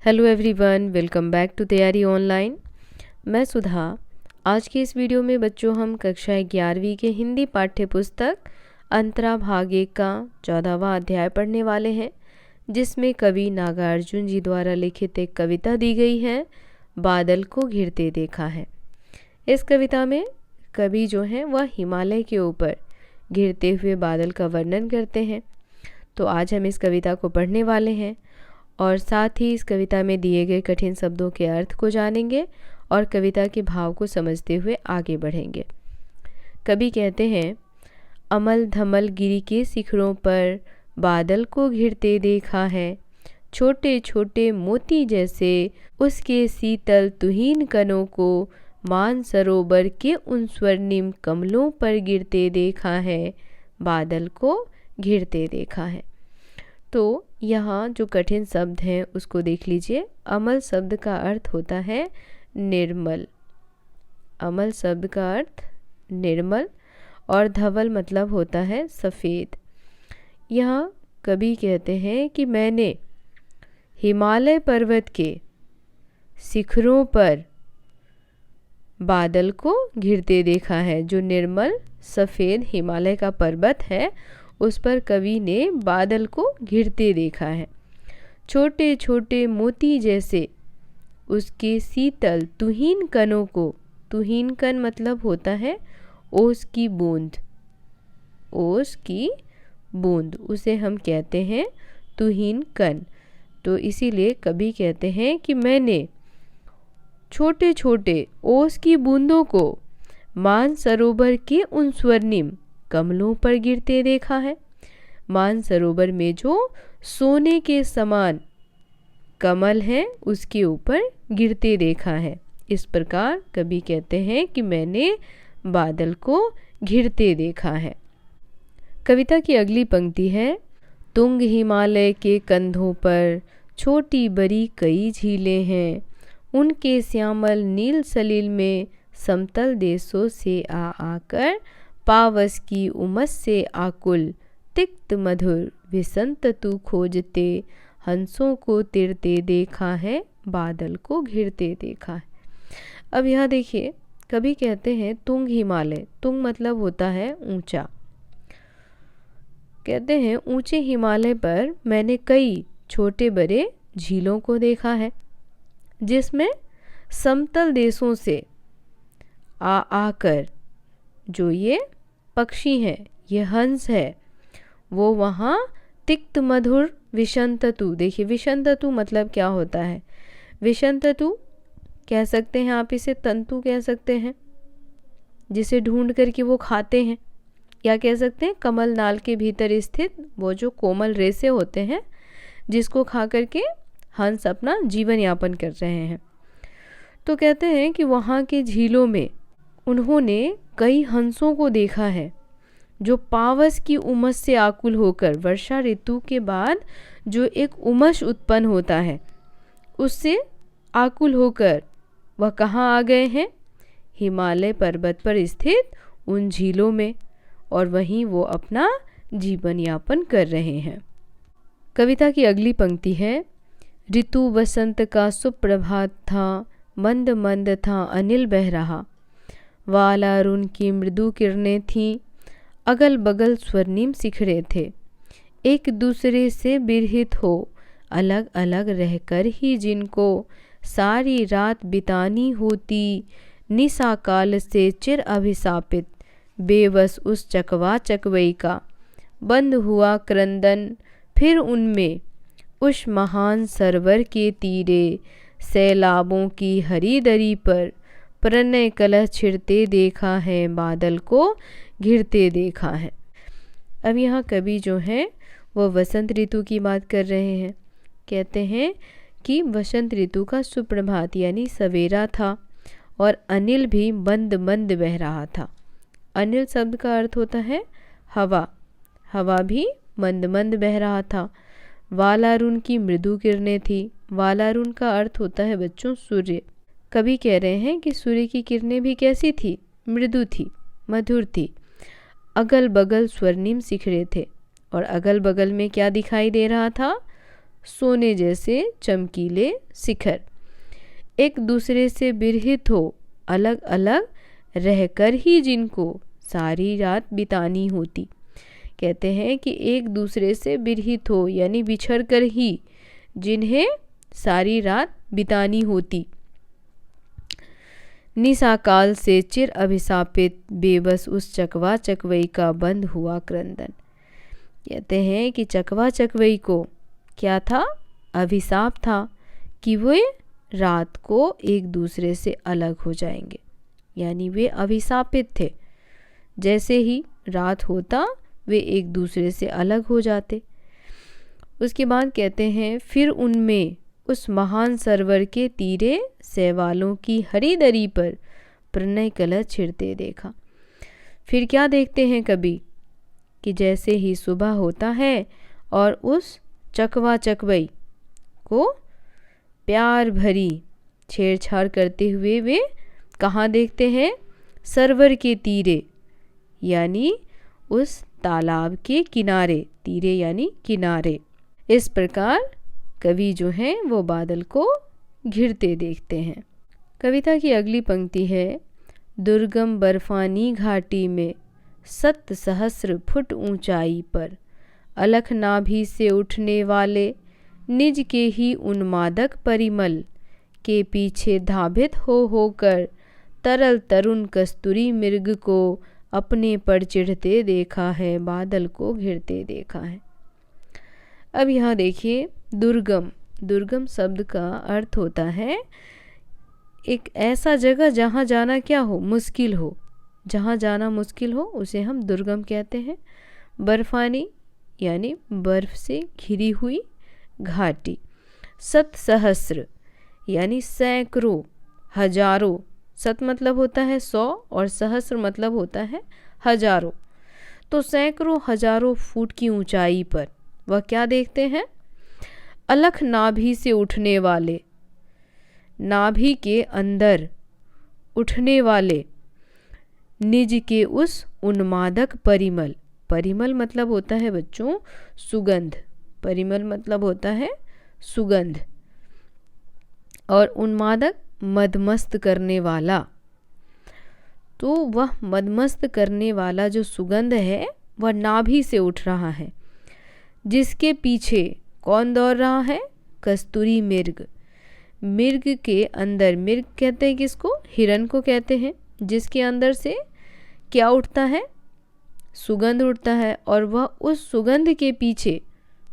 Hello everyone, welcome back to Taiyari online. मैं सुधा। आज की इस वीडियो में बच्चों हम कक्षा 11वीं के हिंदी पाठ्य पुस्तक अंतरा भाग 1 का 14वां अध्याय पढ़ने वाले हैं, जिसमें कवि नागार्जुन जी द्वारा लिखित एक कविता दी गई है, बादल को घिरते देखा है। इस कविता में कवि जो हैं वह हिमालय के ऊपर घिरते हुए बादल का वर्णन करते हैं। तो आज हम इस कविता को पढ़ने वाले हैं और साथ ही इस कविता में दिए गए कठिन शब्दों के अर्थ को जानेंगे और कविता के भाव को समझते हुए आगे बढ़ेंगे। कवि कहते हैं, अमल धमल गिरी के शिखरों पर बादल को घिरते देखा है, छोटे छोटे मोती जैसे उसके शीतल तुहीन कणों को मान सरोवर के उन स्वर्णिम कमलों पर गिरते देखा है, बादल को घिरते देखा है। तो यहाँ जो कठिन शब्द हैं उसको देख लीजिए। अमल शब्द का अर्थ होता है निर्मल। अमल शब्द का अर्थ निर्मल और धवल मतलब होता है सफ़ेद। यहाँ कवि कहते हैं कि मैंने हिमालय पर्वत के शिखरों पर बादल को घिरते देखा है। जो निर्मल सफ़ेद हिमालय का पर्वत है उस पर कवि ने बादल को घिरते देखा है। छोटे छोटे मोती जैसे उसके शीतल तुहीन कणों को, तुहीन कण मतलब होता है ओस की बूंद, ओस की बूंद उसे हम कहते हैं तुहीन कण। तो इसीलिए कवि कहते हैं कि मैंने छोटे छोटे ओस की बूंदों को मान सरोवर के उन स्वर्णिम कमलों पर गिरते देखा है। मान सरोवर में जो सोने के समान कमल हैं उसके ऊपर गिरते देखा है। इस प्रकार कवि कहते हैं कि मैंने बादल को घिरते देखा है। कविता की अगली पंक्ति है, तुंग हिमालय के कंधों पर छोटी बड़ी कई झीलें हैं, उनके श्यामल नील सलिल में समतल देशों से आकर पावस की उमस से आकुल तिक्त मधुर विसंत तू खोजते हंसों को तिरते देखा है, बादल को घिरते देखा है। अब यहाँ देखिए, कवि कहते हैं तुंग हिमालय। तुंग मतलब होता है ऊंचा। कहते हैं ऊंचे हिमालय पर मैंने कई छोटे बड़े झीलों को देखा है, जिसमें समतल देशों से आकर जो ये पक्षी हैं, ये हंस है, वो वहाँ तिक्त मधुर विषंततु। देखिए विषंततु मतलब क्या होता है। विषंततु कह सकते हैं आप इसे, तंतु कह सकते हैं जिसे ढूंढ करके वो खाते हैं, या कह सकते हैं कमल नाल के भीतर स्थित वो जो कोमल रेशे होते हैं जिसको खा करके हंस अपना जीवन यापन कर रहे हैं। तो कहते हैं कि वहाँ के झीलों में उन्होंने कई हंसों को देखा है जो पावस की उमस से आकुल होकर, वर्षा ऋतु के बाद जो एक उमस उत्पन्न होता है उससे आकुल होकर वह कहाँ आ गए हैं, हिमालय पर्वत पर स्थित उन झीलों में, और वहीं वो अपना जीवन यापन कर रहे हैं। कविता की अगली पंक्ति है, ऋतु वसंत का सुप्रभात था, मंद मंद था अनिल बह रहा, वालारुण की मृदु किरणें थीं, अगल बगल स्वर्णिम शिखरे थे, एक दूसरे से बिरहित हो अलग अलग रहकर ही जिनको सारी रात बितानी होती, निशा काल से चिर अभिशापित बेबस उस चकवा चकवई का, बंद हुआ क्रंदन फिर उनमें उस महान सरोवर के तीरे, सैलाबों की हरी दरी पर प्रणय कलह छिड़ते देखा है, बादल को घिरते देखा है। अब यहाँ कवि जो हैं वो वसंत ऋतु की बात कर रहे हैं। कहते हैं कि वसंत ऋतु का सुप्रभात यानी सवेरा था और अनिल भी मंद मंद बह रहा था। अनिल शब्द का अर्थ होता है हवा। हवा भी मंद मंद बह रहा था। वालारुण की मृदु किरणें थी। वालारुण का अर्थ होता है बच्चों सूर्य। कवि कह रहे हैं कि सूर्य की किरणें भी कैसी थी, मृदु थी, मधुर थी। अगल बगल स्वर्णिम शिखरे थे, और अगल बगल में क्या दिखाई दे रहा था, सोने जैसे चमकीले शिखर। एक दूसरे से विरहित हो, अलग अलग रहकर ही जिनको सारी रात बितानी होती। कहते हैं कि एक दूसरे से विरहित हो यानी बिछड़ कर ही जिन्हें सारी रात बितानी होती। निशाकाल से चिर अभिशापित बेबस उस चकवा चकवई का बंद हुआ क्रंदन। कहते हैं कि चकवा चकवई को क्या था? अभिशाप था कि वे रात को एक दूसरे से अलग हो जाएंगे, यानी वे अभिशापित थे। जैसे ही रात होता वे एक दूसरे से अलग हो जाते। उसके बाद कहते हैं फिर उनमें उस महान सरोवर के तीरे शैवालों की हरी दरी पर प्रणय कलश छिड़ते देखा। फिर क्या देखते हैं कभी कि जैसे ही सुबह होता है और उस चकवा चकवई को प्यार भरी छेड़छाड़ करते हुए वे कहाँ देखते हैं? सरोवर के तीरे यानी उस तालाब के किनारे। तीरे यानी किनारे। इस प्रकार कवि जो हैं वो बादल को घिरते देखते हैं। कविता की अगली पंक्ति है, दुर्गम बर्फानी घाटी में 7 सहस्र फुट ऊंचाई पर अलख नाभि से उठने वाले निज के ही उन्मादक परिमल के पीछे धावित हो होकर तरल तरुण कस्तूरी मृग को अपने पर चिढ़ते देखा है, बादल को घिरते देखा है। अब यहाँ देखिए, दुर्गम, दुर्गम शब्द का अर्थ होता है एक ऐसा जगह जहाँ जाना क्या हो? मुश्किल हो। जहाँ जाना मुश्किल हो उसे हम दुर्गम कहते हैं। बर्फानी यानी बर्फ से घिरी हुई घाटी। 7 सहस्र यानी सैकड़ों, हजारों। 7 मतलब होता है 100 और सहस्र मतलब होता है हजारों। तो सैकड़ों हजारों फुट की ऊंचाई पर वह क्या देखते हैं? अलख नाभि से उठने वाले, नाभि के अंदर उठने वाले निज के उस उन्मादक परिमल। परिमल मतलब होता है बच्चों सुगंध। परिमल मतलब होता है सुगंध। और उन्मादक मदमस्त करने वाला। तो वह मदमस्त करने वाला जो सुगंध है वह नाभि से उठ रहा है, जिसके पीछे कौन दौड़ रहा है? कस्तूरी मृग। मृग के अंदर, मृग कहते हैं किसको? हिरन को कहते हैं। जिसके अंदर से क्या उठता है? सुगंध उठता है और वह उस सुगंध के पीछे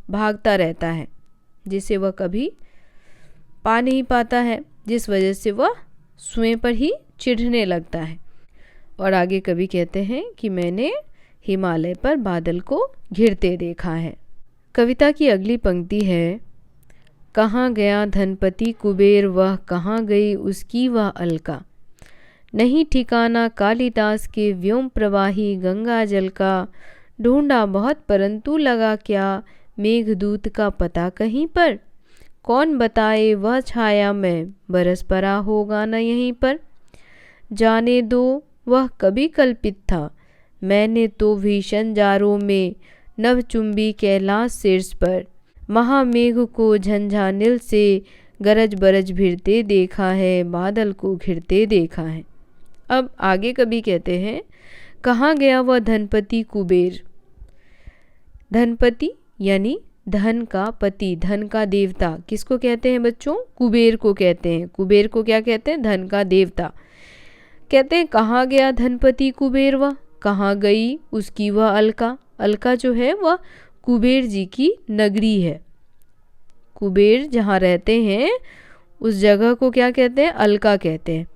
भागता रहता है, जिसे वह कभी पा नहीं पाता है, जिस वजह से वह स्वयं पर ही चिढ़ने लगता है। और आगे कवि कहते हैं कि मैंने हिमालय पर बादल को घिरते देखा है। कविता की अगली पंक्ति है, कहाँ गया धनपति कुबेर, वह कहाँ गई उसकी वह अलका। नहीं ठिकाना कालिदास के व्योम प्रवाही गंगा जल का, ढूंढा बहुत परंतु लगा क्या, मेघदूत का पता कहीं पर। कौन बताए वह छाया में, बरस पड़ा होगा न यहीं पर। जाने दो वह कभी कल्पित था, मैंने तो भीषण जारों में नभचुंबी कैलाश शीर्ष पर महामेघ को झंझानिल से गरज बरज भिड़ते देखा है, बादल को घिरते देखा है। अब आगे कवि कहते हैं, कहाँ गया वह धनपति कुबेर। धनपति यानी धन का पति, धन का देवता किसको कहते हैं बच्चों? कुबेर को कहते हैं। कुबेर को क्या कहते हैं? धन का देवता। कहते हैं कहाँ गया धनपति कुबेर, वह कहाँ गई उसकी वह अलका। अलका जो है वह कुबेर जी की नगरी है। कुबेर जहाँ रहते हैं उस जगह को क्या कहते हैं? अलका कहते हैं।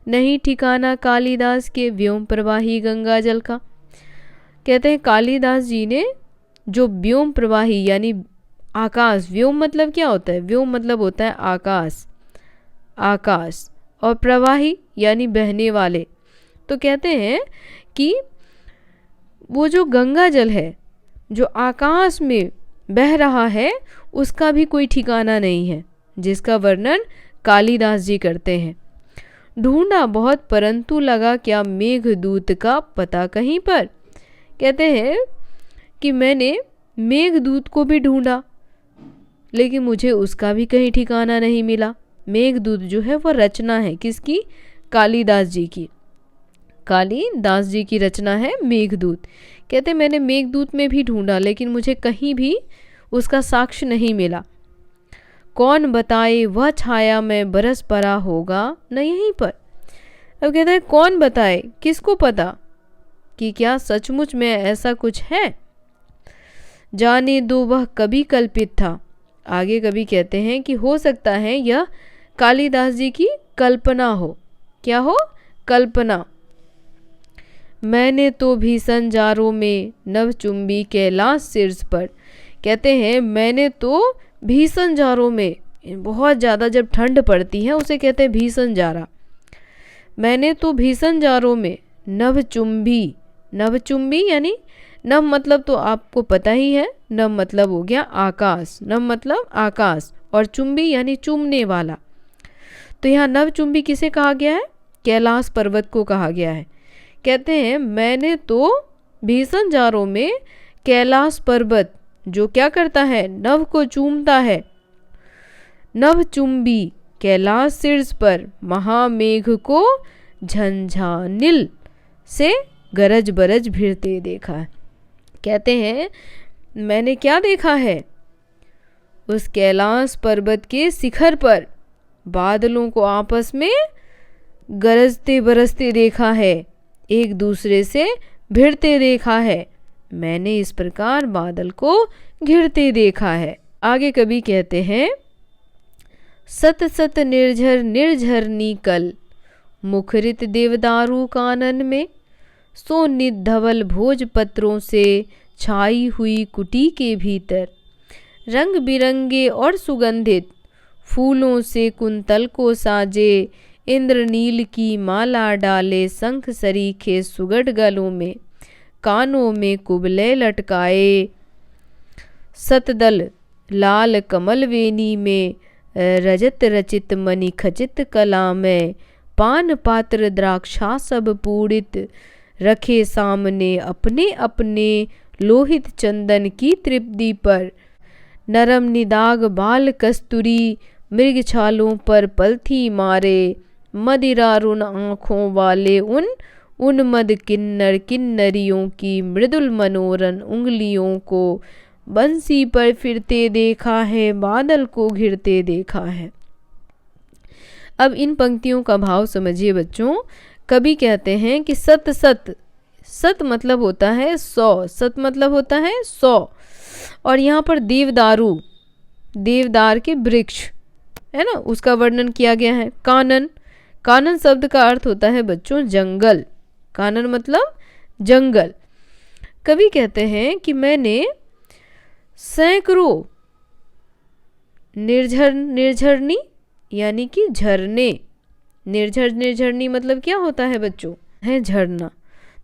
नहीं ठिकाना कालिदास के व्योम प्रवाही गंगा जल का। कहते हैं कालिदास जी ने जो व्योम प्रवाही यानी आकाश, व्योम मतलब क्या होता है? व्योम मतलब होता है आकाश, आकाश, और प्रवाही यानी बहने वाले। तो कहते हैं कि वो जो गंगा जल है जो आकाश में बह रहा है उसका भी कोई ठिकाना नहीं है, जिसका वर्णन कालिदास जी करते हैं। ढूंढा बहुत परंतु लगा क्या, मेघदूत का पता कहीं पर। कहते हैं कि मैंने मेघदूत को भी ढूंढा, लेकिन मुझे उसका भी कहीं ठिकाना नहीं मिला। मेघदूत जो है वो रचना है किसकी? कालिदास जी की। कालिदास जी की रचना है मेघदूत। कहते मैंने मेघदूत में भी ढूंढा लेकिन मुझे कहीं भी उसका साक्ष्य नहीं मिला। कौन बताए वह छाया में बरस पड़ा होगा न यहीं पर। अब कहता है कौन बताए, किसको पता कि क्या सचमुच में ऐसा कुछ है। जाने दो वह कभी कल्पित था। आगे कभी कहते हैं कि हो सकता है यह कालिदास जी की कल्पना हो। क्या हो? कल्पना। मैंने तो भीषण जारों में नवचुंबी कैलाश शीर्ष पर। कहते हैं मैंने तो भीषण जारों में, बहुत ज़्यादा जब ठंड पड़ती है उसे कहते हैं भीषण जारा। मैंने तो भीषण जारों में नवचुंबी, नवचुंबी यानी नव मतलब तो आपको पता ही है, नव मतलब हो गया आकाश, नव मतलब आकाश, और चुंबी यानी चूमने वाला। तो यहाँ नवचुंबी किसे कहा गया है? कैलाश पर्वत को कहा गया है। कहते हैं मैंने तो भीषण जारों में कैलाश पर्वत जो क्या करता है? नव को चूमता है। नवचुंबी कैलाश शीर्ष पर महामेघ को झंझानिल से गरज बरज भिड़ते देखा है। कहते हैं मैंने क्या देखा है? उस कैलाश पर्वत के शिखर पर बादलों को आपस में गरजते बरसते देखा है, एक दूसरे से भिड़ते देखा है। मैंने इस प्रकार बादल को घिरते देखा है। आगे कभी कहते हैं सत सत निर्झर निर्झरनी कल मुखरित देवदारू कानन में सोनित धवल भोजपत्रों से छाई हुई कुटी के भीतर रंग बिरंगे और सुगंधित फूलों से कुंतल को साजे इंद्रनील की माला डाले शंख सरीखे सुगढ़ गलों में कानों में कुबले लटकाए सतदल लाल कमल वेनी में रजत रचित मणि खचित कला में पान पात्र द्राक्षा सब पूड़ित रखे सामने अपने अपने लोहित चंदन की तृप्ति पर नरम निदाग बाल कस्तूरी मृग छालों पर पलथी मारे मदिरारुण आँखों वाले उन उन्मद किन्नर किन्नरियों की मृदुल मनोरन उंगलियों को बंसी पर फिरते देखा है, बादल को घिरते देखा है। अब इन पंक्तियों का भाव समझिए बच्चों। कभी कहते हैं कि सत सत, सत मतलब होता है 100, सत मतलब होता है 100, और यहाँ पर देवदारू, देवदार के वृक्ष है ना, उसका वर्णन किया गया है। कानन, कानन शब्द का अर्थ होता है बच्चों जंगल, कानन मतलब जंगल। कभी कहते हैं कि मैंने सैकड़ों निर्झर निर्झरनी यानी कि झरने, निर्झर निर्झरनी मतलब क्या होता है बच्चों? है झरना।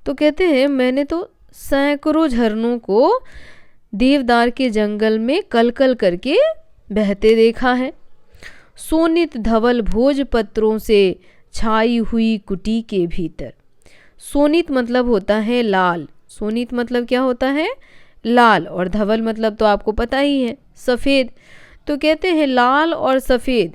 तो कहते हैं मैंने तो सैकड़ों झरनों को देवदार के जंगल में कलकल करके बहते देखा है। सोनित धवल भोजपत्रों से छाई हुई कुटी के भीतर। सोनित मतलब होता है लाल, सोनित मतलब क्या होता है? लाल, और धवल मतलब तो आपको पता ही है सफ़ेद। तो कहते हैं लाल और सफ़ेद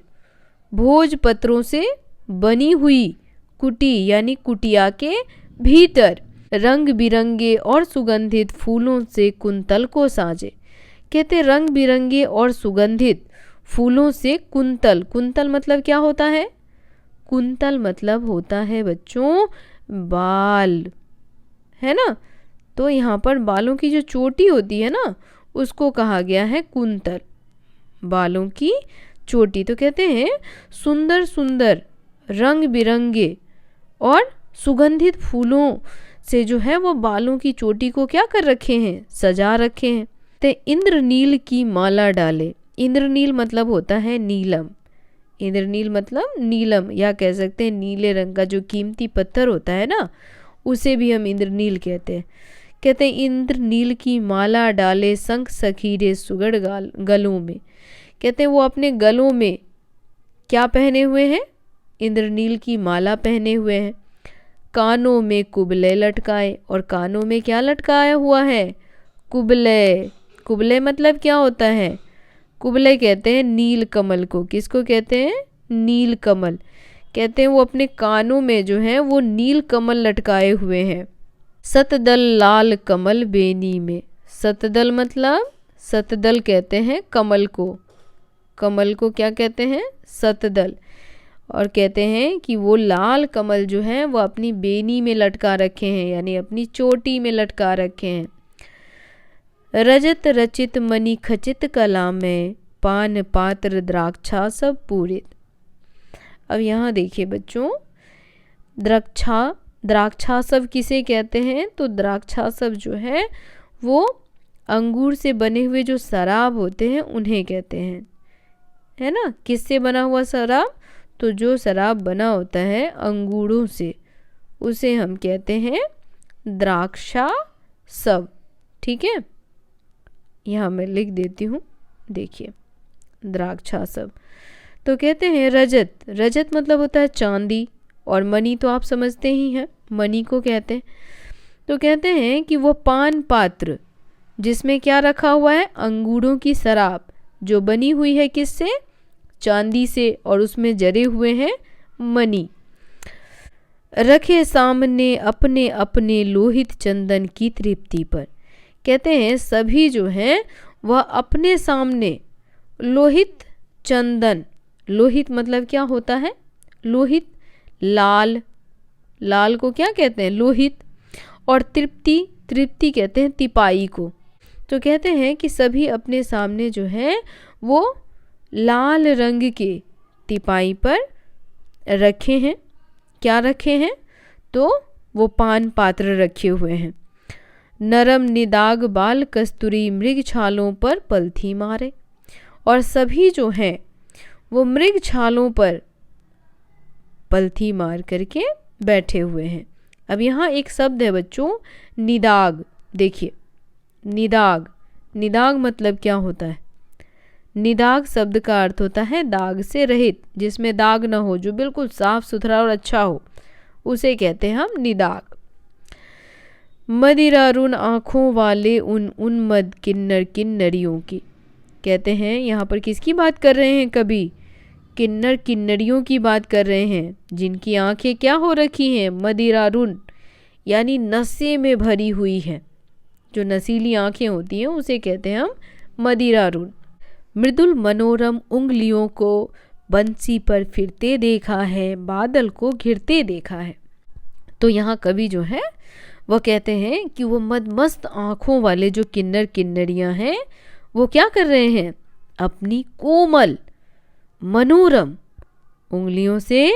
भोजपत्रों से बनी हुई कुटी यानी कुटिया के भीतर रंग बिरंगे और सुगंधित फूलों से कुंतल को साजे। कहते रंग बिरंगे और सुगंधित फूलों से कुंतल, कुंतल मतलब क्या होता है? कुंतल मतलब होता है बच्चों बाल, है ना। तो यहाँ पर बालों की जो चोटी होती है ना उसको कहा गया है कुंतल, बालों की चोटी। तो कहते हैं सुंदर सुंदर रंग बिरंगे और सुगंधित फूलों से जो है वो बालों की चोटी को क्या कर रखे हैं? सजा रखे हैं। ते इंद्रनील की माला डाले, इंद्रनील मतलब होता है नीलम, इंद्रनील मतलब नीलम, या कह सकते हैं नीले रंग का जो कीमती पत्थर होता है ना उसे भी हम इंद्रनील कहते हैं। कहते हैं इंद्रनील की माला डाले शंख सखीरे सुगढ़ गलों में। कहते हैं वो अपने गलों में क्या पहने हुए हैं? इंद्रनील की माला पहने हुए हैं। कानों में कुबले लटकाए, और कानों में क्या लटकाया हुआ है? कुबले। कुबले मतलब क्या होता है? कुबलय कहते हैं नील कमल को। किसको कहते हैं? नील कमल। कहते हैं वो अपने कानों में जो है वो नील कमल लटकाए हुए हैं। सतदल लाल कमल बेनी में। सतदल मतलब, सतदल कहते हैं कमल को। कमल को क्या कहते हैं? सतदल। और कहते हैं कि वो लाल कमल जो है वो अपनी बेनी में लटका रखे हैं, यानी अपनी चोटी में लटका रखे हैं। रजत रचित मणि खचित कला में, पान पात्र द्राक्षा सब पूरित। अब यहाँ देखिए बच्चों, द्राक्षा सब किसे कहते हैं? तो द्राक्षा सब जो है वो अंगूर से बने हुए जो शराब होते हैं उन्हें कहते हैं, है ना। किससे बना हुआ शराब? तो जो शराब बना होता है अंगूरों से, उसे हम कहते हैं द्राक्षा सब। ठीक है, यहाँ मैं लिख देती हूँ, देखिए द्राक्षा सब। तो कहते हैं रजत, रजत मतलब होता है चांदी, और मणि तो आप समझते ही हैं, मणि को कहते हैं। तो कहते हैं कि वो पान पात्र जिसमें क्या रखा हुआ है? अंगूरों की शराब, जो बनी हुई है किससे? चांदी से, और उसमें जरे हुए हैं मणि। रखे सामने अपने अपने लोहित चंदन की तृप्ति पर। कहते हैं सभी जो हैं वह अपने सामने लोहित चंदन, लोहित मतलब क्या होता है? लोहित, लाल, लाल को क्या कहते हैं? लोहित। और तृप्ति, तृप्ति कहते हैं तिपाई को। तो कहते हैं कि सभी अपने सामने जो है वो लाल रंग के तिपाई पर रखे हैं। क्या रखे हैं? तो वो पान पात्र रखे हुए हैं। नरम निदाग बाल कस्तूरी मृग छालों पर पलथी मारे। और सभी जो हैं वो मृग छालों पर पलथी मार करके बैठे हुए हैं। अब यहाँ एक शब्द है बच्चों, निदाग। देखिए निदाग, निदाग मतलब क्या होता है? निदाग शब्द का अर्थ होता है दाग से रहित, जिसमें दाग ना हो, जो बिल्कुल साफ सुथरा और अच्छा हो, उसे कहते हैं हम निदाग। मदिरारुण आँखों वाले उन उन्मद किन्नर किन्नरियों की। कहते हैं यहाँ पर किसकी बात कर रहे हैं? कवि किन्नर किन्नरियों की बात कर रहे हैं, जिनकी आंखें क्या हो रखी हैं? मदिरारुण, यानी नशे में भरी हुई हैं। जो नशीली आंखें होती हैं उसे कहते हैं हम मदिरारुण। मृदुल मनोरम उंगलियों को बंसी पर फिरते देखा है, बादल को घिरते देखा है। तो यहाँ कवि जो है वह कहते हैं कि वो मदमस्त आँखों वाले जो किन्नर किन्नरियाँ हैं वो क्या कर रहे हैं? अपनी कोमल मनोरम उंगलियों से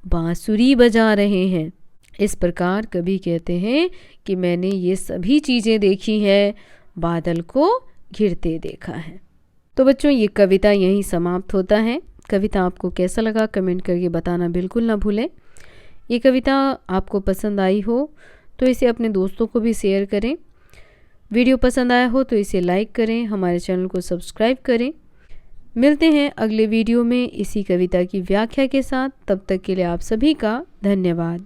बांसुरी बजा रहे हैं। इस प्रकार कवि कहते हैं कि मैंने ये सभी चीज़ें देखी हैं, बादल को घिरते देखा है। तो बच्चों ये कविता यहीं समाप्त होता है। कविता आपको कैसा लगा कमेंट करके बताना बिल्कुल ना भूलें। ये कविता आपको पसंद आई हो तो इसे अपने दोस्तों को भी शेयर करें। वीडियो पसंद आया हो तो इसे लाइक करें, हमारे चैनल को सब्सक्राइब करें। मिलते हैं अगले वीडियो में इसी कविता की व्याख्या के साथ। तब तक के लिए आप सभी का धन्यवाद।